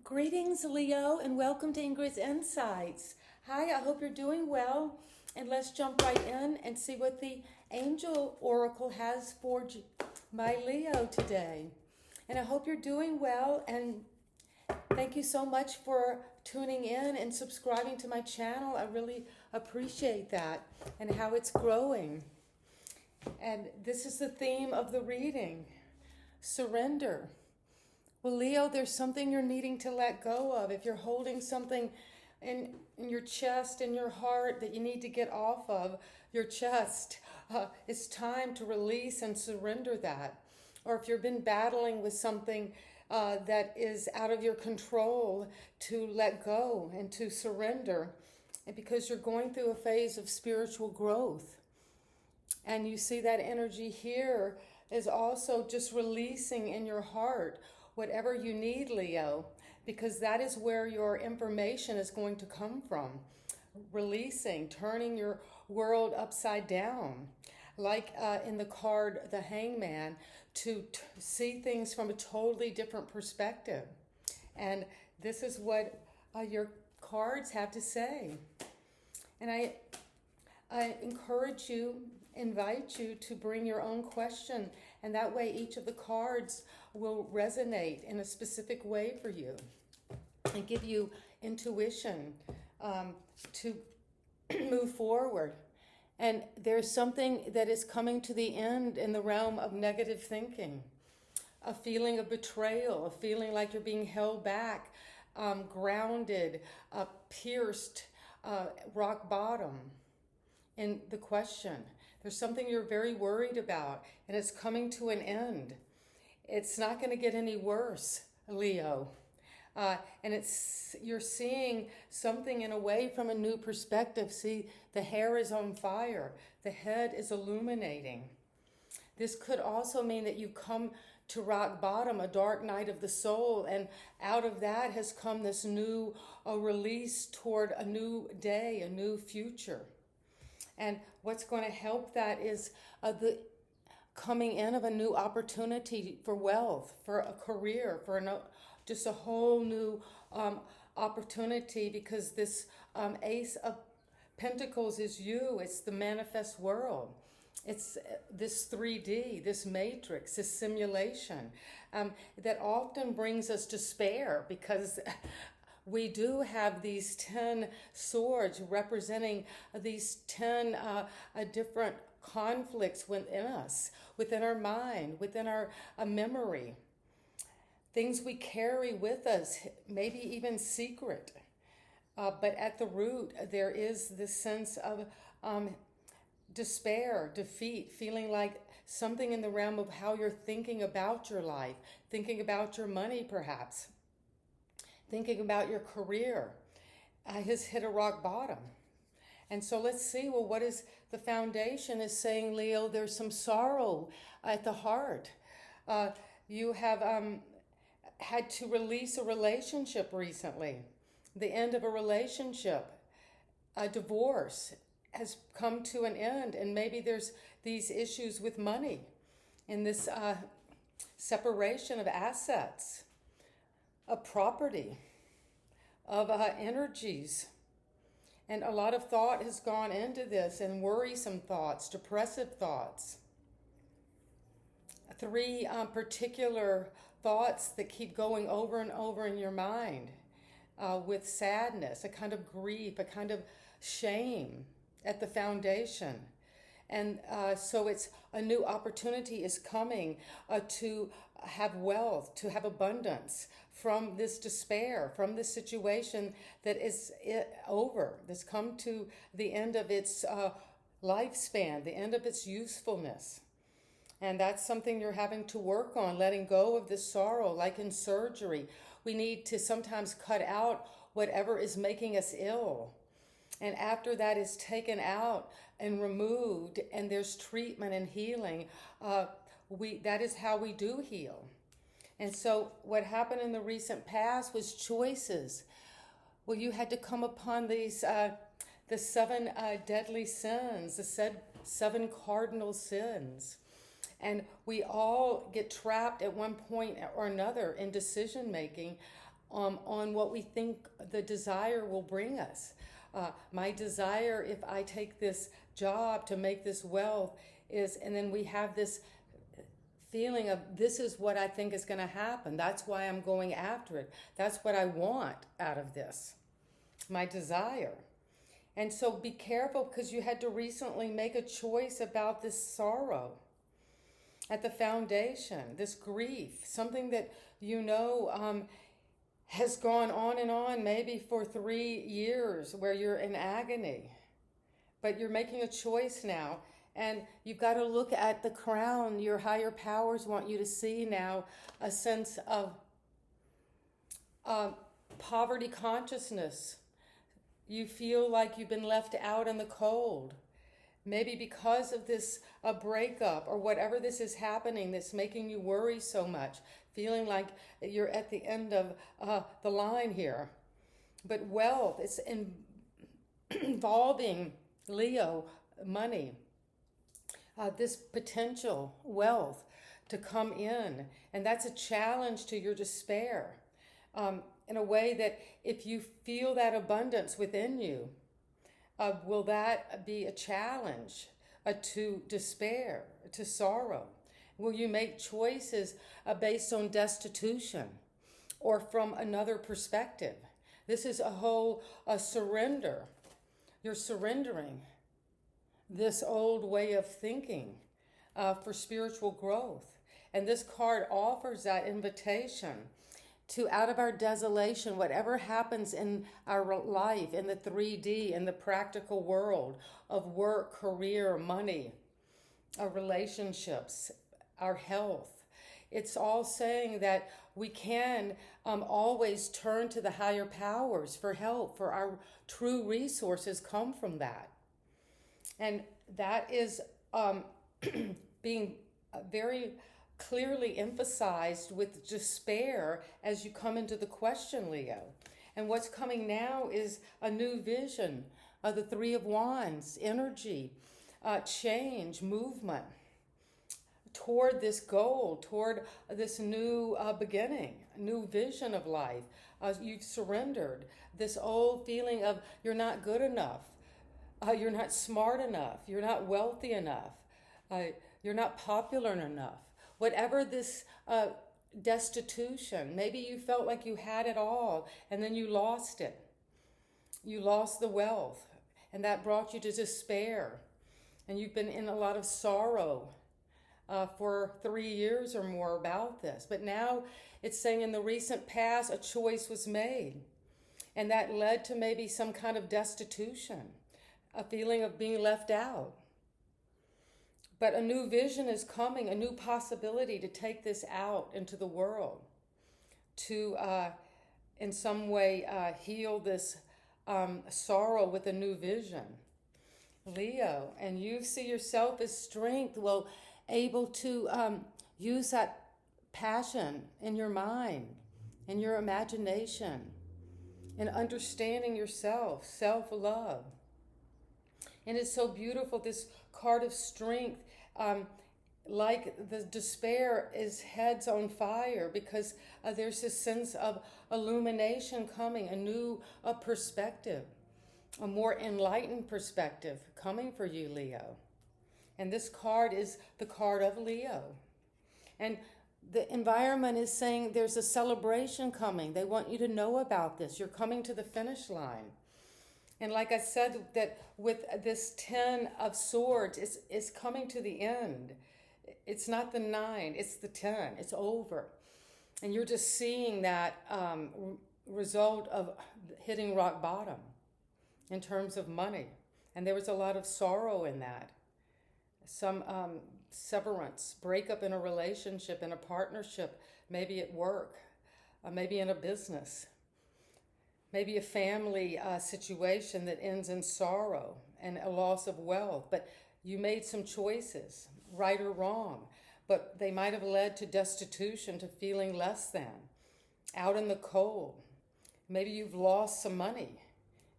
Greetings, Leo, and welcome to Ingrid's Insights. Hi, I hope you're doing well. And let's jump right in and see what the Angel Oracle has for my Leo today. And I hope you're doing well. And thank you so much for tuning in and subscribing to my channel. I really appreciate that and how it's growing. And this is the theme of the reading: surrender. Well, Leo, there's something you're needing to let go of. If you're holding something in your chest, in your heart, that you need to get off of your chest, it's time to release and surrender that. Or if you've been battling with something that is out of your control, to let go and to surrender. And because you're going through a phase of spiritual growth. And you see that energy here is also just releasing in your heart whatever you need, Leo, because that is where your information is going to come from. Releasing, turning your world upside down, like in the card, the Hangman, to see things from a totally different perspective. And this is what your cards have to say. And I encourage you, invite you to bring your own question, and that way each of the cards will resonate in a specific way for you and give you intuition to move forward. And there's something that is coming to the end in the realm of negative thinking, a feeling of betrayal, a feeling like you're being held back, grounded, pierced, rock bottom in the question. There's something you're very worried about, and it's coming to an end. It's not going to get any worse, Leo. And you're seeing something in a way from a new perspective. See, the hair is on fire. The head is illuminating. This could also mean that you come to rock bottom, a dark night of the soul, and out of that has come this new release toward a new day, a new future. And what's going to help that is the coming in of a new opportunity for wealth, for a career, for just a whole new opportunity, because this Ace of Pentacles is you. It's the manifest world. It's this 3D, this matrix, this simulation that often brings us despair, because we do have these 10 swords representing these 10 different conflicts within us, within our mind, within our memory. Things we carry with us, maybe even secret. But at the root, there is this sense of despair, defeat, feeling like something in the realm of how you're thinking about your life, thinking about your money perhaps, thinking about your career has hit a rock bottom. And so let's see, well, what is the foundation is saying, Leo? There's some sorrow at the heart. You have had to release a relationship recently. The end of a relationship, a divorce has come to an end, and maybe there's these issues with money in this separation of assets, of property, of energies. And a lot of thought has gone into this, and worrisome thoughts, depressive thoughts. 3 particular thoughts that keep going over and over in your mind with sadness, a kind of grief, a kind of shame at the foundation. And so it's a new opportunity is coming to have wealth, to have abundance from this despair, from this situation that is over, that's come to the end of its lifespan, the end of its usefulness. And that's something you're having to work on, letting go of this sorrow, like in surgery. We need to sometimes cut out whatever is making us ill. And after that is taken out and removed, and there's treatment and healing, that is how we do heal. And so what happened in the recent past was choices. Well, you had to come upon these, the 7 deadly sins, the 7 cardinal sins. And we all get trapped at one point or another in decision making on what we think the desire will bring us. My desire, if I take this job to make this wealth, is, and then we have this feeling of, this is what I think is going to happen. That's why I'm going after it. That's what I want out of this, my desire. And so be careful, because you had to recently make a choice about this sorrow at the foundation, this grief, something that has gone on and on, maybe for 3 years, where you're in agony. But you're making a choice now, and you've got to look at the crown. Your higher powers want you to see now a sense of poverty consciousness. You feel like you've been left out in the cold. Maybe because of this breakup, or whatever this is happening that's making you worry so much, feeling like you're at the end of the line here. But wealth, it's involving, Leo, money, this potential wealth to come in. And that's a challenge to your despair, in a way that if you feel that abundance within you, will that be a challenge to despair, to sorrow? Will you make choices based on destitution or from another perspective? This is a whole surrender. You're surrendering this old way of thinking for spiritual growth. And this card offers that invitation to, out of our desolation, whatever happens in our life, in the 3D, in the practical world of work, career, money, our relationships, our health. It's all saying that we can always turn to the higher powers for help, for our true resources come from that. And that is being very clearly emphasized with despair as you come into the question, Leo. And what's coming now is a new vision of the Three of Wands, energy, change, movement toward this goal, toward this new beginning, new vision of life. You've surrendered this old feeling of you're not good enough, you're not smart enough, you're not wealthy enough, you're not popular enough. Whatever this destitution, maybe you felt like you had it all and then you lost it. You lost the wealth, and that brought you to despair. And you've been in a lot of sorrow for 3 years or more about this. But now it's saying in the recent past, a choice was made. And that led to maybe some kind of destitution, a feeling of being left out. But a new vision is coming, a new possibility to take this out into the world, to in some way heal this sorrow with a new vision. Leo, and you see yourself as strength, well, able to use that passion in your mind, in your imagination, in understanding yourself, self-love. And it's so beautiful, this card of strength, like the despair is heads on fire, because there's this sense of illumination coming, a new perspective, a more enlightened perspective coming for you, Leo. And this card is the card of Leo. And the environment is saying there's a celebration coming. They want you to know about this. You're coming to the finish line. And like I said, that with this 10 of Swords, it's coming to the end. It's not the 9, it's the 10. It's over. And you're just seeing that result of hitting rock bottom in terms of money. And there was a lot of sorrow in that. Some severance, breakup in a relationship, in a partnership, maybe at work, maybe in a business. Maybe a family situation that ends in sorrow and a loss of wealth. But you made some choices, right or wrong. But they might have led to destitution, to feeling less than, out in the cold. Maybe you've lost some money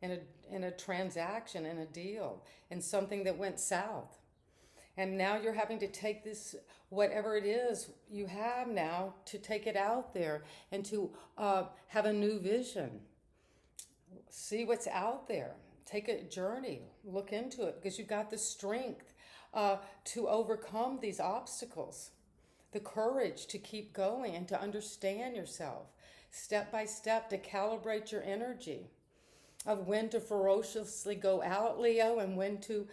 in a transaction, in a deal, in something that went south. And now you're having to take this, whatever it is you have now, to take it out there and to have a new vision. See what's out there. Take a journey. Look into it because you've got the strength to overcome these obstacles, the courage to keep going and to understand yourself step by step, to calibrate your energy of when to ferociously go out, Leo, and when to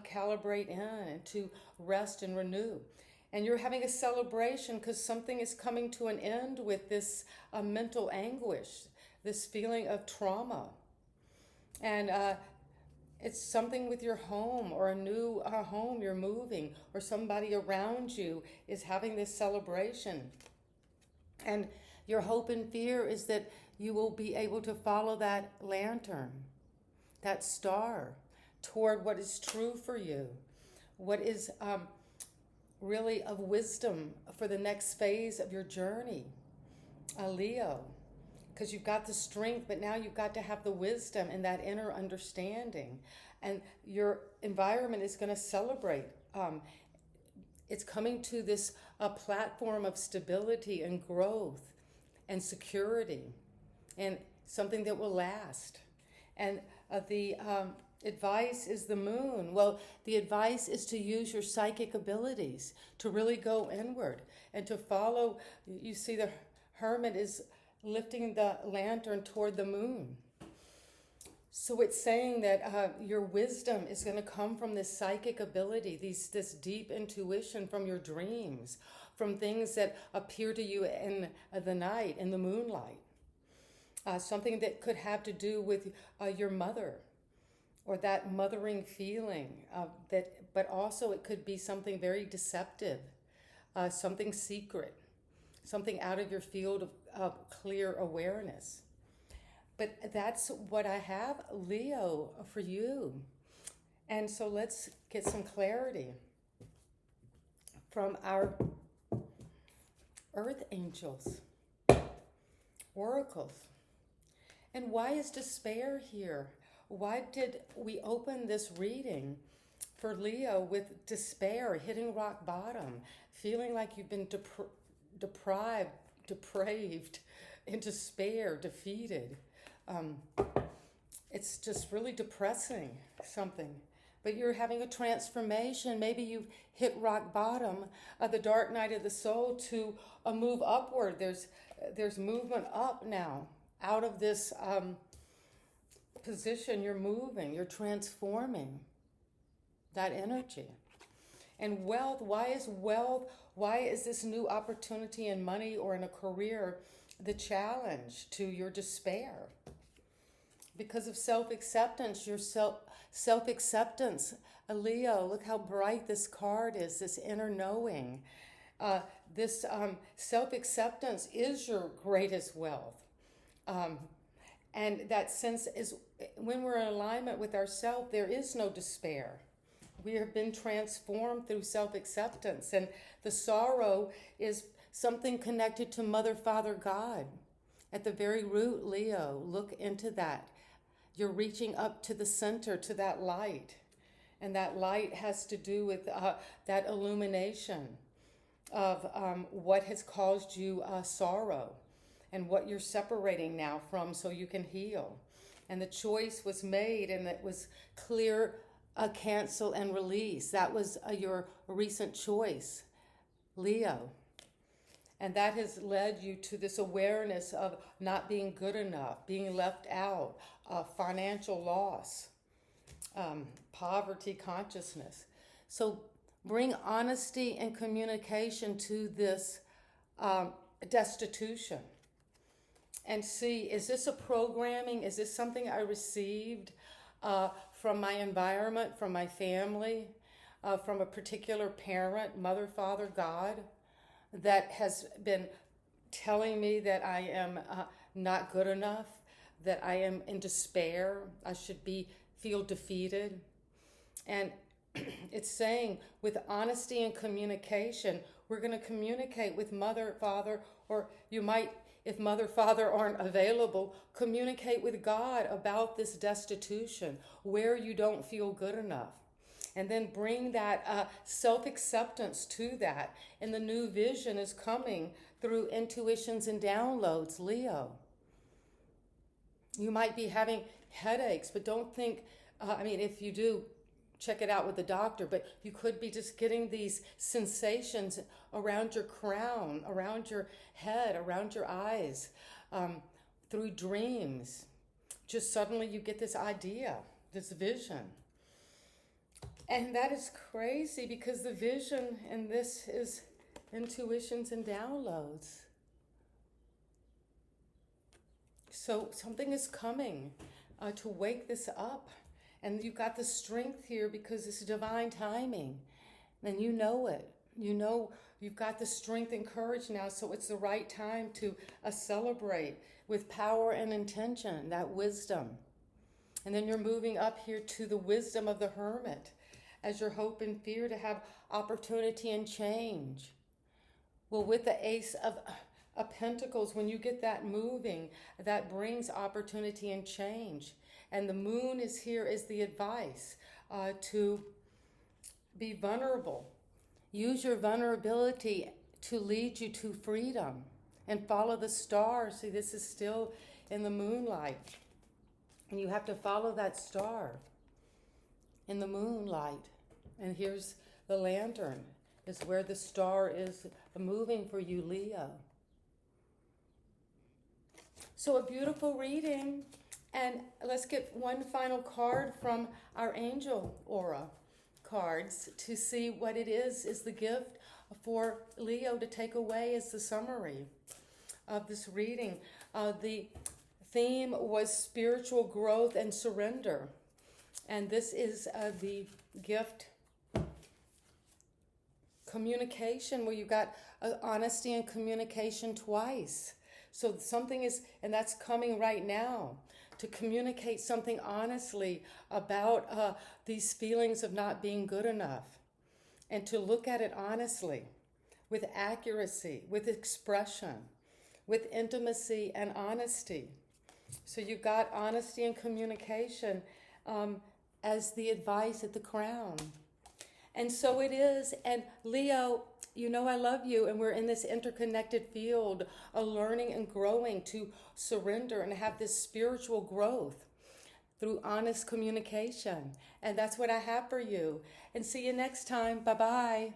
calibrate in and to rest and renew. And you're having a celebration because something is coming to an end with this mental anguish, this feeling of trauma. And it's something with your home or a new home you're moving, or somebody around you is having this celebration. And your hope and fear is that you will be able to follow that lantern, that star, toward what is true for you, what is really of wisdom for the next phase of your journey, Leo. Because you've got the strength, but now you've got to have the wisdom and that inner understanding. And your environment is going to celebrate. It's coming to this platform of stability and growth and security and something that will last. And the advice is the moon. Well, the advice is to use your psychic abilities to really go inward and to follow. You see the hermit is lifting the lantern toward the moon. So it's saying that your wisdom is going to come from this psychic ability, this deep intuition from your dreams, from things that appear to you in the night, in the moonlight. Something that could have to do with your mother, or that mothering feeling, but also it could be something very deceptive, something secret, something out of your field of clear awareness. But that's what I have, Leo, for you. And so let's get some clarity from our earth angels, oracles. And why is despair here? Why did we open this reading for Leo with despair, hitting rock bottom, feeling like you've been deprived, depraved, in despair, defeated? It's just really depressing, something. But you're having a transformation. Maybe you've hit rock bottom of the dark night of the soul to a move upward. There's movement up now. Out of this position, you're moving, you're transforming that energy. And wealth, why is this new opportunity in money or in a career the challenge to your despair? Because of self-acceptance, your self-acceptance. Leo, look how bright this card is, this inner knowing. This self-acceptance is your greatest wealth. And that sense is, when we're in alignment with ourselves, there is no despair. We have been transformed through self-acceptance. And the sorrow is something connected to Mother, Father, God. At the very root, Leo, look into that. You're reaching up to the center, to that light. And that light has to do with that illumination of what has caused you sorrow and what you're separating now from so you can heal. And the choice was made, and it was clear, cancel and release. That was your recent choice, Leo. And that has led you to this awareness of not being good enough, being left out, financial loss, poverty consciousness. So bring honesty and communication to this destitution. And see, is this a programming? Is this something I received from my environment, from my family, from a particular parent, Mother, Father, God, that has been telling me that I am not good enough, that I am in despair, I should feel defeated? And it's saying, with honesty and communication, we're going to communicate with Mother, Father, or you might, if Mother, Father aren't available, communicate with God about this destitution, where you don't feel good enough. And then bring that self-acceptance to that. And the new vision is coming through intuitions and downloads, Leo. You might be having headaches, but don't think, if you do, check it out with the doctor, but you could be just getting these sensations around your crown, around your head, around your eyes, through dreams. Just suddenly you get this idea, this vision. And that is crazy because the vision in this is intuitions and downloads. So something is coming to wake this up. And you've got the strength here because it's divine timing. And you know it. You know you've got the strength and courage now, so it's the right time to celebrate with power and intention, that wisdom. And then you're moving up here to the wisdom of the hermit as your hope and fear to have opportunity and change. Well, with the Ace of Pentacles, when you get that moving, that brings opportunity and change. And the moon is here as the advice to be vulnerable. Use your vulnerability to lead you to freedom and follow the star. See, this is still in the moonlight. And you have to follow that star in the moonlight. And here's the lantern, is where the star is moving for you, Leo. So a beautiful reading. And let's get one final card from our angel aura cards to see what it is the gift for Leo to take away as the summary of this reading. The theme was spiritual growth and surrender. And this is the gift communication, where you got honesty and communication twice. So something is, and that's coming right now, to communicate something honestly about these feelings of not being good enough, and to look at it honestly, with accuracy, with expression, with intimacy and honesty. So you've got honesty and communication as the advice at the crown. And so it is. And Leo, you know I love you, and we're in this interconnected field of learning and growing to surrender and have this spiritual growth through honest communication. And that's what I have for you. And see you next time. Bye-bye.